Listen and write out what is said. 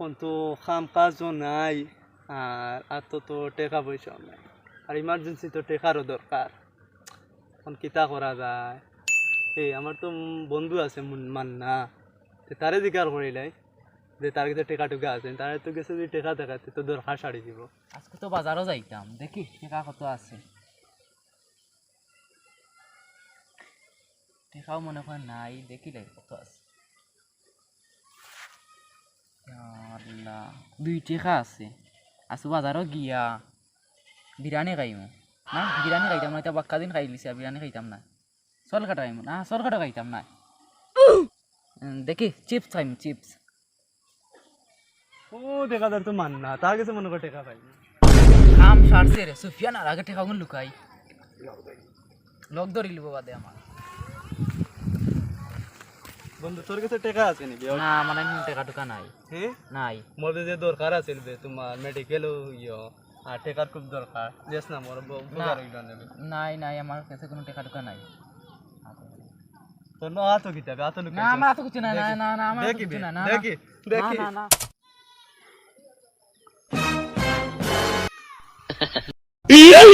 এখন তো কাম কাজও নাই আর তো টাকা পয়সাও নাই আর ইমার্জেন্সি তো টাকারও দরকার এখন কিতা করা যায় এই আমার তো বন্ধু আছে মান্না তারে জিজ্ঞাসা করিলাই যে তার কাছে টাকা টুকা আছে তারে তো গেছে যদি টাকা দেখাতে তো দরকার সারি দিব আজকে তো বাজারও যাইতাম দেখি টাকা কত আছে টাকাও মনে হয় নাই দেখি লাই কত আছে আল্লাহ 2 টাকা আছে আজকে বাজারও গিয়া বিরিয়ানি খাইমু না বিরিয়ানি খাইতাম না এটা বাক্কা দিন খাই লিছি বিরিয়ানি খাইতাম না চল কাটাইমু না চল কাটা খাইতাম না দেখি চিপস খাইম চিপস ও দেখা যার তো মান্না তার কাছে মনে করে টাকা পাই কাম সারছে রে সুফিয়ান আর আগে টাকাগুলো লুকাই লক ধরি লিব বাদে আমার বন্ধু তোর কাছে টাকা আছে নাকি না মানে টাকা টুকা নাই হ্যাঁ নাই মোর যে দরকার আছে তোমার মেডিকেল আর টাকার খুব দরকার দেশ না মোর বুঝার হইল নেবে নাই নাই আমার কাছে কোনো টাকা টুকা নাই তোর না আতো কিতাবে আতো লুকাই না আমার তো কিছু না না না না আমার দেখি কিছু না না দেখি দেখি না না এই